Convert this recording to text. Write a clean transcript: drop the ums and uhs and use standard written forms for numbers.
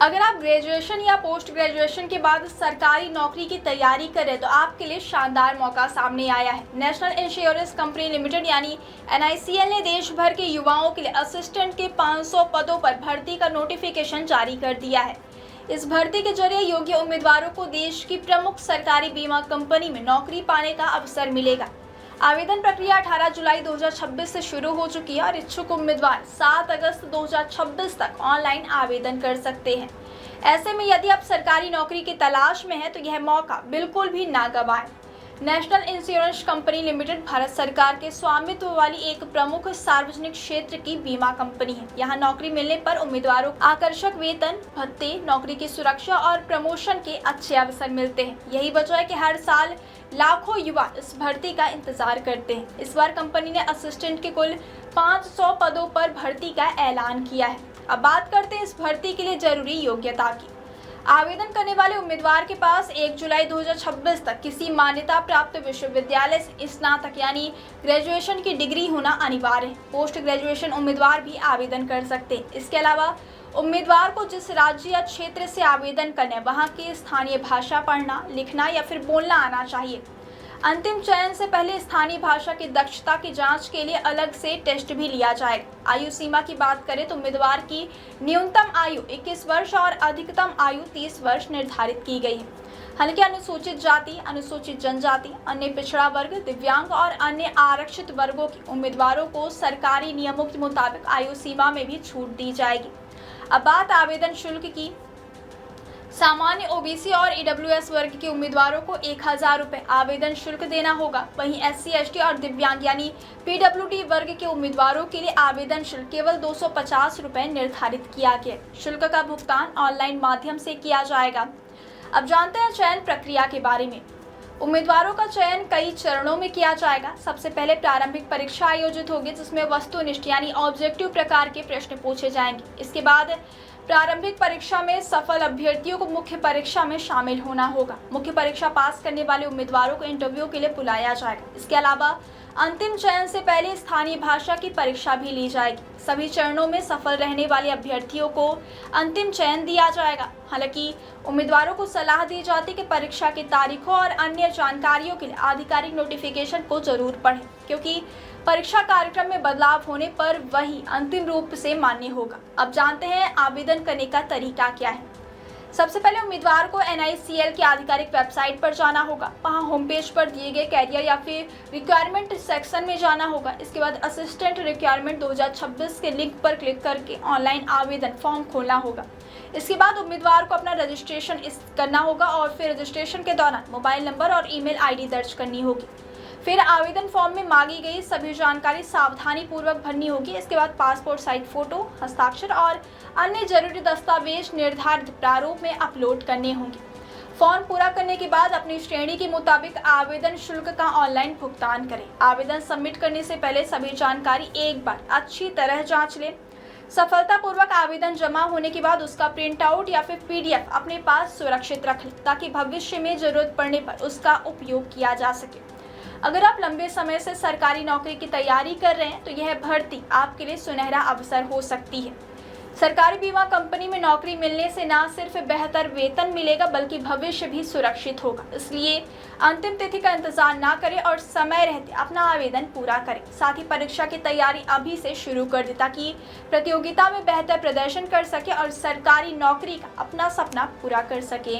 अगर आप ग्रेजुएशन या पोस्ट ग्रेजुएशन के बाद सरकारी नौकरी की तैयारी करें तो आपके लिए शानदार मौका सामने आया है। नेशनल इंश्योरेंस कंपनी लिमिटेड यानी NICL ने देश भर के युवाओं के लिए असिस्टेंट के 500 पदों पर भर्ती का नोटिफिकेशन जारी कर दिया है। इस भर्ती के जरिए योग्य उम्मीदवारों को देश की प्रमुख सरकारी बीमा कंपनी में नौकरी पाने का अवसर मिलेगा। आवेदन प्रक्रिया 18 जुलाई 2026 से शुरू हो चुकी है और इच्छुक उम्मीदवार 7 अगस्त 2026 तक ऑनलाइन आवेदन कर सकते हैं। ऐसे में यदि आप सरकारी नौकरी की तलाश में हैं तो यह मौका बिल्कुल भी ना गंवाएं। National insurance company limited Bharat सरकार के स्वामित्व वाली एक प्रमुख सार्वजनिक क्षेत्र की बीमा कंपनी है। यहाँ नौकरी मिलने पर उम्मीदवारों को आकर्षक वेतन, भत्ते, नौकरी की सुरक्षा और प्रमोशन के अच्छे अवसर मिलते हैं। यही वजह है कि हर साल लाखों युवा इस भर्ती का इंतजार करते हैं। इस बार कंपनी ने असिस्टेंट के कुल 500 पदों पर भर्ती का ऐलान किया है। अब बात करते हैं इस भर्ती के लिए जरूरी योग्यता की। आवेदन करने वाले उम्मीदवार के पास 1 जुलाई 2026 तक किसी मान्यता प्राप्त विश्वविद्यालय से स्नातक यानी ग्रेजुएशन की डिग्री होना अनिवार्य है। पोस्ट ग्रेजुएशन उम्मीदवार भी आवेदन कर सकते हैं। इसके अलावा उम्मीदवार को जिस राज्य या क्षेत्र से आवेदन करना है वहाँ की स्थानीय भाषा पढ़ना, लिखना या फिर बोलना आना चाहिए। अंतिम चयन से पहले स्थानीय भाषा की दक्षता की जांच के लिए अलग से टेस्ट भी लिया जाएगा। आयु सीमा की बात करें तो उम्मीदवार की न्यूनतम आयु 21 वर्ष और अधिकतम आयु 30 वर्ष निर्धारित की गई है। हालांकि अनुसूचित जाति, अनुसूचित जनजाति, अन्य पिछड़ा वर्ग, दिव्यांग और अन्य आरक्षित वर्गों के उम्मीदवारों को सरकारी नियमों के मुताबिक आयु सीमा में भी छूट दी जाएगी। अब बात आवेदन शुल्क की। सामान्य OBC और EWS वर्ग के उम्मीदवारों को 1000 रुपये आवेदन शुल्क देना होगा। वहीं SC, ST और दिव्यांग यानी PWD वर्ग के उम्मीदवारों के लिए आवेदन शुल्क केवल 250 रुपये निर्धारित किया गया। शुल्क का भुगतान ऑनलाइन माध्यम से किया जाएगा। अब जानते हैं चयन प्रक्रिया के बारे में। उम्मीदवारों का चयन कई चरणों में किया जाएगा। सबसे पहले प्रारंभिक परीक्षा आयोजित होगी जिसमें वस्तुनिष्ठ यानी ऑब्जेक्टिव प्रकार के प्रश्न पूछे जाएंगे। इसके बाद प्रारंभिक परीक्षा में सफल अभ्यर्थियों को मुख्य परीक्षा में शामिल होना होगा। मुख्य परीक्षा पास करने वाले उम्मीदवारों को इंटरव्यू के लिए बुलाया जाएगा। इसके अलावा अंतिम चयन से पहले स्थानीय भाषा की परीक्षा भी ली जाएगी। सभी चरणों में सफल रहने वाले अभ्यर्थियों को अंतिम चयन दिया जाएगा। हालांकि उम्मीदवारों को सलाह दी जाती है कि परीक्षा की तारीखों और अन्य जानकारियों के लिए आधिकारिक नोटिफिकेशन को जरूर पढ़ें, क्योंकि परीक्षा कार्यक्रम में बदलाव होने पर वही अंतिम रूप से मान्य होगा। अब जानते हैं आवेदन करने का तरीका क्या है। सबसे पहले उम्मीदवार को NICL की आधिकारिक वेबसाइट पर जाना होगा। वहां होम पेज पर दिए गए कैरियर या फिर रिक्वायरमेंट सेक्शन में जाना होगा। इसके बाद असिस्टेंट रिक्वायरमेंट 2026 के लिंक पर क्लिक करके ऑनलाइन आवेदन फॉर्म खोलना होगा। इसके बाद उम्मीदवार को अपना रजिस्ट्रेशन करना होगा और फिर रजिस्ट्रेशन के दौरान मोबाइल नंबर और ईमेल ID दर्ज करनी होगी। फिर आवेदन फॉर्म में मांगी गई सभी जानकारी सावधानी पूर्वक भरनी होगी। इसके बाद पासपोर्ट साइज फोटो, हस्ताक्षर और अन्य जरूरी दस्तावेज निर्धारित प्रारूप में अपलोड करने होंगे। फॉर्म पूरा करने के बाद अपनी श्रेणी के मुताबिक आवेदन शुल्क का ऑनलाइन भुगतान करें। आवेदन सबमिट करने से पहले सभी जानकारी एक बार अच्छी तरह जांच लें। सफलतापूर्वक आवेदन जमा होने के बाद उसका प्रिंट आउट या फिर PDF अपने पास सुरक्षित रख लें ताकि भविष्य में जरूरत पड़ने पर उसका उपयोग किया जा सके। अगर आप लंबे समय से सरकारी नौकरी की तैयारी कर रहे हैं तो यह भर्ती आपके लिए सुनहरा अवसर हो सकती है। सरकारी बीमा कंपनी में नौकरी मिलने से न सिर्फ बेहतर वेतन मिलेगा बल्कि भविष्य भी सुरक्षित होगा। इसलिए अंतिम तिथि का इंतजार ना करें और समय रहते अपना आवेदन पूरा करें। साथ ही परीक्षा की तैयारी अभी से शुरू कर दें ताकि प्रतियोगिता में बेहतर प्रदर्शन कर सके और सरकारी नौकरी का अपना सपना पूरा कर सके।